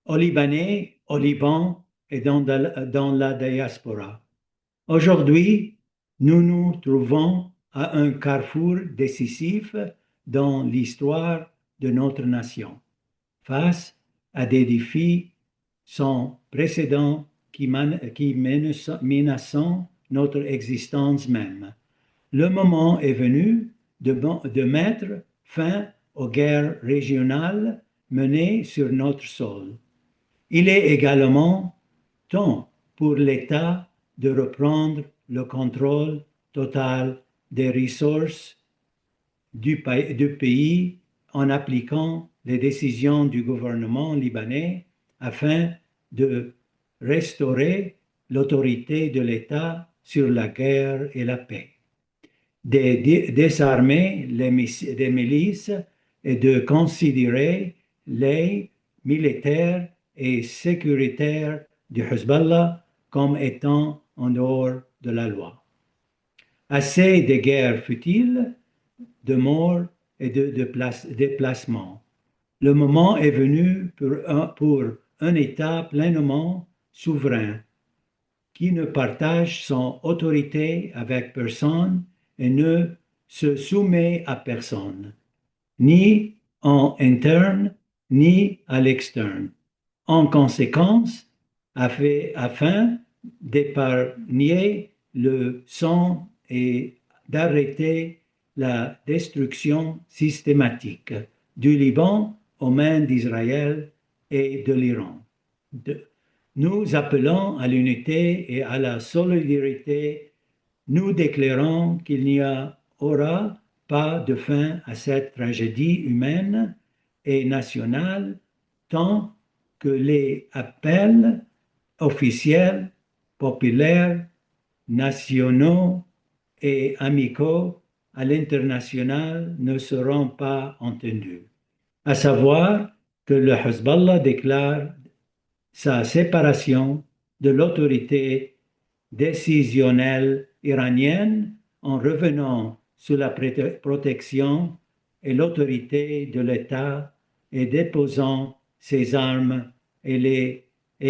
aux Libanais, au Liban et dans la diaspora. Aujourd'hui, nous nous trouvons à un carrefour décisif dans l'histoire de notre nation, face à des défis sans précédent qui menacent notre existence même. Le moment est venu de mettre fin aux guerres régionales menées sur notre sol. Il est également temps pour l'État de reprendre le contrôle total des ressources du pays en appliquant les décisions du gouvernement libanais afin de restaurer l'autorité de l'État sur la guerre et la paix, de désarmer les milices et de considérer les militaires et sécuritaires du Hezbollah comme étant en dehors de la loi. Assez de guerres futiles, de morts et de déplacements. Le moment est venu pour un État pleinement souverain qui ne partage son autorité avec personne et ne se soumet à personne, ni en interne, ni à l'externe. En conséquence, afin d'épargner le sang et d'arrêter la destruction systématique du Liban aux mains d'Israël et de l'Iran. Nous appelons à l'unité et à la solidarité. Nous déclarons qu'il n'y aura pas de fin à cette tragédie humaine et nationale tant que les appels officiels, populaires, nationaux et amicaux à l'international ne seront pas entendus. À savoir que le Hezbollah déclare sa séparation de l'autorité décisionnelle iranienne en revenant sous la protection et l'autorité de l'État et déposant ses armes et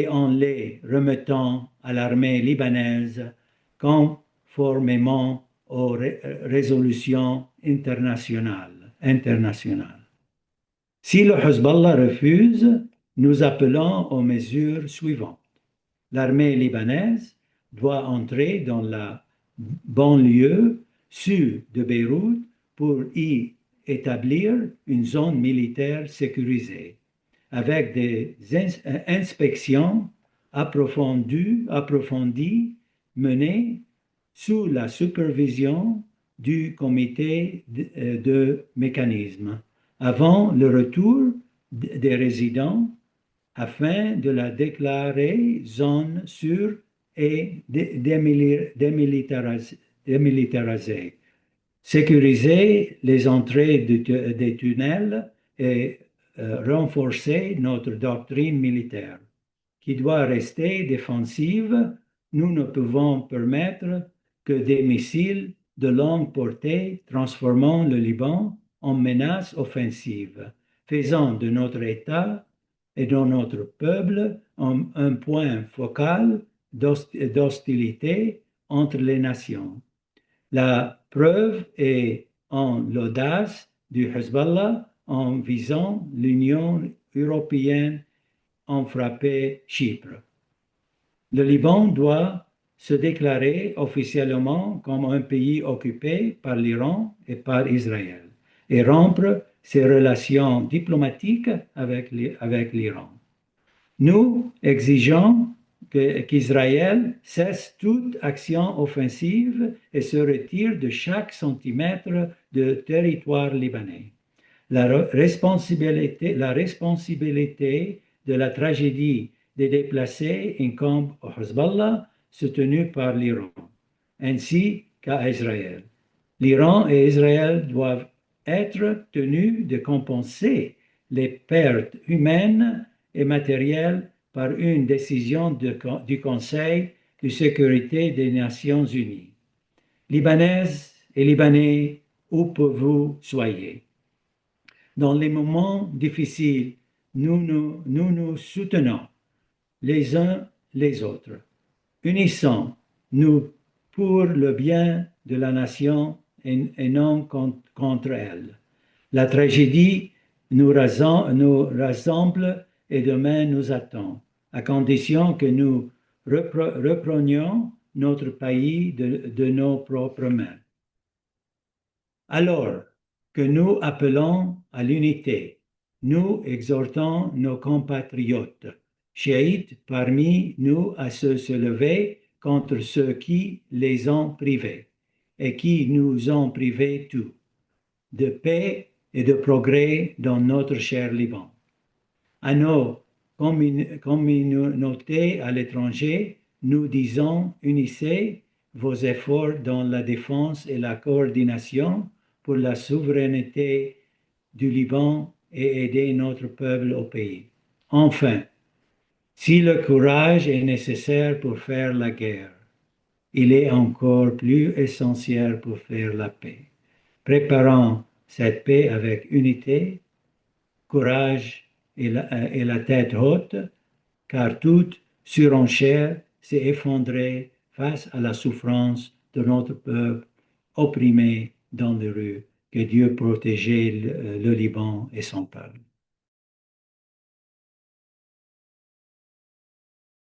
en les remettant à l'armée libanaise conformément aux résolutions internationales. Si le Hezbollah refuse, nous appelons aux mesures suivantes. L'armée libanaise doit entrer dans la banlieue sud de Beyrouth pour y établir une zone militaire sécurisée, avec des inspections approfondies menées sous la supervision du comité de mécanisme, avant le retour des résidents afin de la déclarer zone sûre et démilitarisée, sécuriser les entrées des tunnels et renforcer notre doctrine militaire, qui doit rester défensive. Nous ne pouvons permettre que des missiles de longue portée transformant le Liban en menace offensive, faisant de notre État et de notre peuple un point focal d'hostilité entre les nations. La preuve est en l'audace du Hezbollah en visant l'Union européenne en frapper Chypre. Le Liban doit se déclarer officiellement comme un pays occupé par l'Iran et par Israël et rompre ses relations diplomatiques avec l'Iran. Nous exigeons qu'Israël cesse toute action offensive et se retire de chaque centimètre de territoire libanais. La responsabilité de la tragédie des déplacés incombe au Hezbollah, soutenu par l'Iran, ainsi qu'à Israël. L'Iran et Israël doivent être tenus de compenser les pertes humaines et matérielles par une décision du Conseil de sécurité des Nations Unies. Libanaises et Libanais, où que vous soyez, dans les moments difficiles nous soutenons les uns les autres. Unissons-nous pour le bien de la nation et non contre elle. La tragédie nous rassemble et demain nous attend, à condition que nous reprenions notre pays de nos propres mains. Alors que nous appelons à l'unité, nous exhortons nos compatriotes chiites parmi nous à se lever contre ceux qui les ont privés et qui nous ont privés tout, de paix et de progrès dans notre cher Liban. À nos communautés à l'étranger, nous disons unissez vos efforts dans la défense et la coordination pour la souveraineté du Liban et aider notre peuple au pays. Enfin, si le courage est nécessaire pour faire la guerre, il est encore plus essentiel pour faire la paix. Préparons cette paix avec unité, courage et la tête haute, car toute surenchère s'est effondrée face à la souffrance de notre peuple opprimé dans les rues. Que Dieu protège le Liban et son peuple.